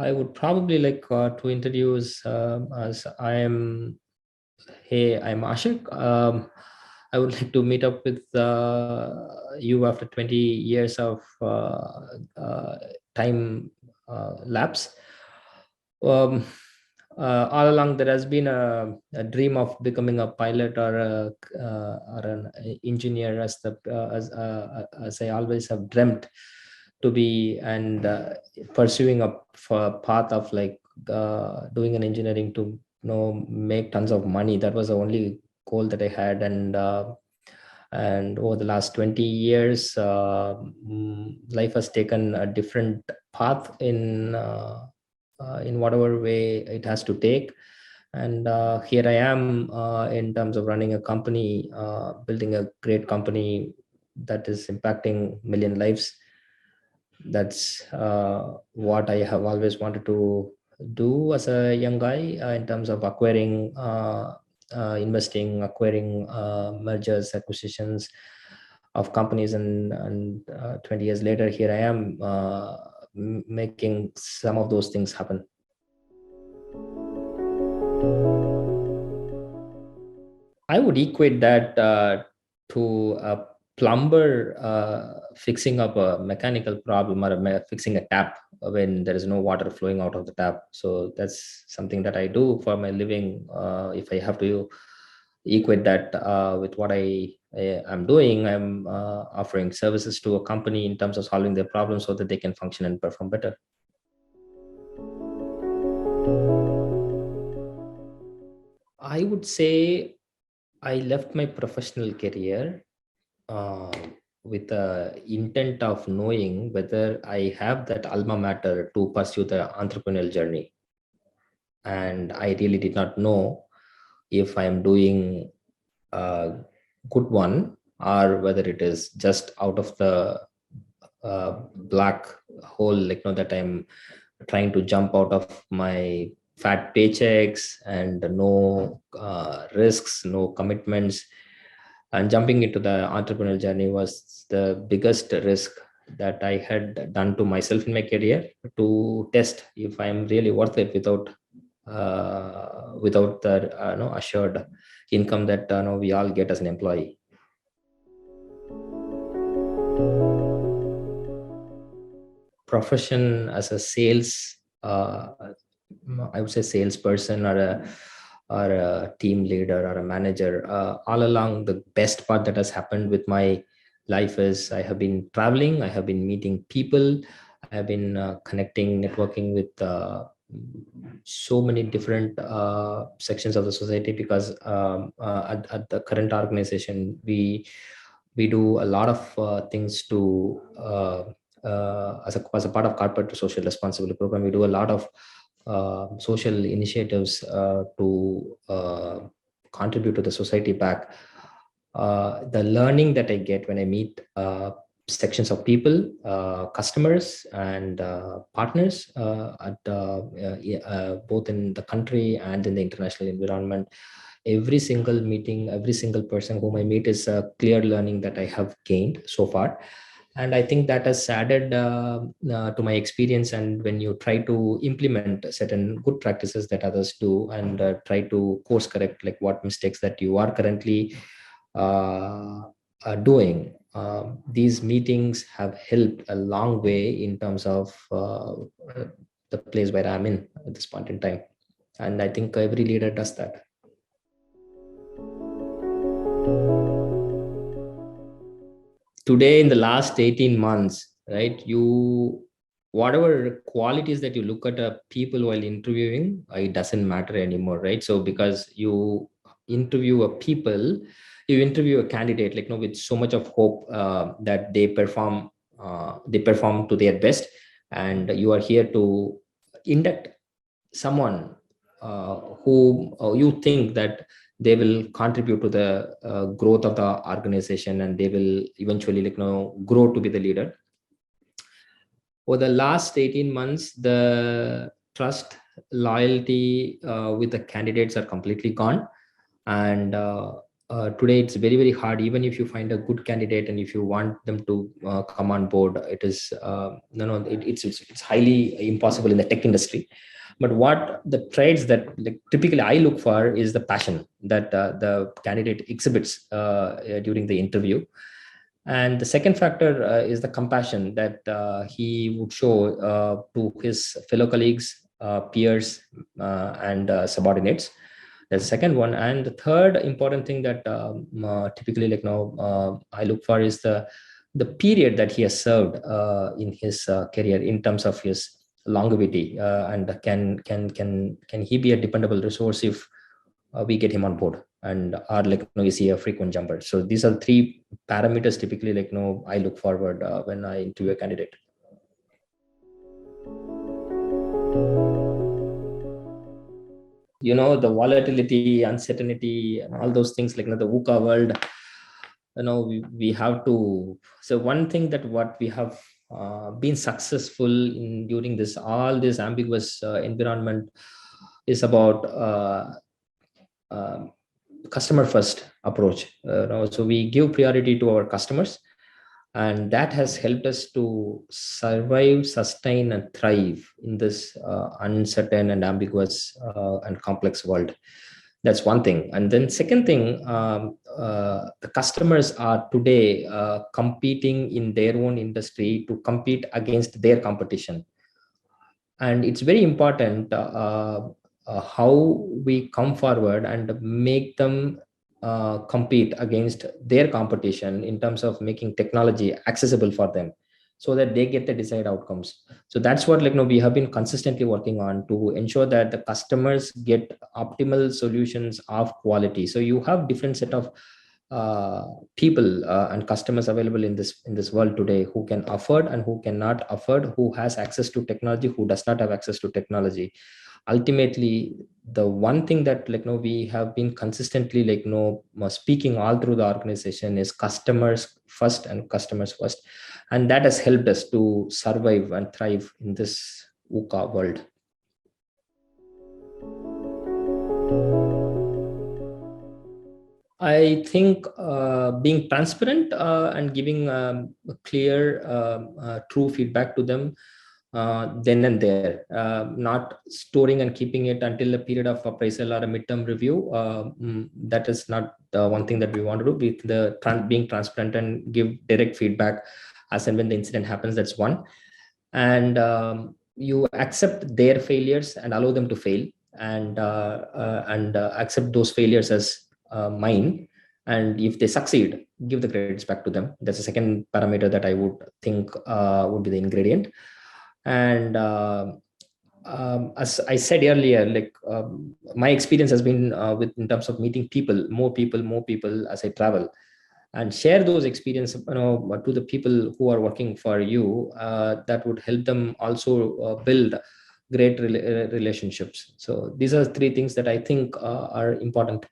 I would probably like to introduce as I'm Ashik. I would like to meet up with you after 20 years of time lapse. Um, all along, there has been a dream of becoming a pilot or an engineer, as I always have dreamt to be, and pursuing a path of like doing an engineering to make tons of money. That was the only goal that I had, and over the last 20 years, life has taken a different path in whatever way it has to take. And here I am in terms of running a company, building a great company that is impacting million lives. That's what I have always wanted to do as a young guy, in terms of acquiring, investing, acquiring mergers, acquisitions of companies, and 20 years later, here I am making some of those things happen. I would equate that to a plumber fixing up a mechanical problem, or fixing a tap when there is no water flowing out of the tap. So that's something that I do for my living. If I have to equate that with what I'm doing, I'm offering services to a company in terms of solving their problems so that they can function and perform better. I would say I left my professional career uh, with the intent of knowing whether I have that alma mater to pursue the entrepreneurial journey. And I really did not know if I am doing a good one, or whether it is just out of the black hole, like that I'm trying to jump out of my fat paychecks and no risks, no commitments. And jumping into the entrepreneurial journey was the biggest risk that I had done to myself in my career, to test if I'm really worth it without the assured income that we all get as an employee. Profession as a sales, I would say salesperson, or a team leader or a manager. All along, the best part that has happened with my life is I have been traveling, I have been meeting people, I have been connecting, networking with so many different sections of the society, because at the current organization, we do a lot of things to as a part of corporate social responsibility program. We do a lot of social initiatives to contribute to the society back. The learning that I get when I meet sections of people, customers, and partners both in the country and in the international environment. Every single meeting, every single person whom I meet is a clear learning that I have gained so far. And I think that has added to my experience. And when you try to implement certain good practices that others do, and try to course correct like what mistakes that you are currently doing, these meetings have helped a long way in terms of the place where I'm in at this point in time. And I think every leader does that. Today, in the last 18 months, right, whatever qualities that you look at people while interviewing, it doesn't matter anymore, right? So because you interview you interview a candidate like with so much of hope that they perform to their best, and you are here to induct someone who you think that they will contribute to the growth of the organization, and they will eventually grow to be the leader. For the last 18 months, the trust, loyalty with the candidates are completely gone. And today it's very very hard. Even if you find a good candidate and if you want them to come on board, it is no, it's highly impossible in the tech industry. But what the traits that like typically I look for is the passion that the candidate exhibits during the interview. And the second factor is the compassion that he would show to his fellow colleagues, peers, and subordinates. That's the second one. And the third important thing that typically like now I look for is the period that he has served in his career in terms of his longevity, and can he be a dependable resource if we get him on board, and are like is he a frequent jumper. So these are three parameters typically like I look forward when I interview a candidate. The volatility, uncertainty, and all those things like the VUCA world, we have to. So one thing that what we have been successful in during this all this ambiguous environment is about um, customer first approach. So we give priority to our customers, and that has helped us to survive, sustain, and thrive in this uncertain and ambiguous and complex world. That's one thing. And then second thing, the customers are today competing in their own industry to compete against their competition, and it's very important how we come forward and make them compete against their competition in terms of making technology accessible for them, so that they get the desired outcomes. So that's what we have been consistently working on to ensure that the customers get optimal solutions of quality. So you have different set of people and customers available in this world today, who can afford and who cannot afford, who has access to technology, who does not have access to technology. Ultimately, the one thing that we have been consistently speaking all through the organization is customers first and customers first, and that has helped us to survive and thrive in this VUCA world. I think being transparent and giving clear, true feedback to them then and there, not storing and keeping it until a period of appraisal or a midterm review. That is not the one thing that we want to do. With the being transparent and give direct feedback as and when the incident happens, that's one. And you accept their failures and allow them to fail, and accept those failures as mine. And if they succeed, give the credits back to them. That's the second parameter that I would think would be the ingredient. And as I said earlier, my experience has been with in terms of meeting more people as I travel, and share those experiences to the people who are working for you. That would help them also build great relationships. So these are three things that I think are important.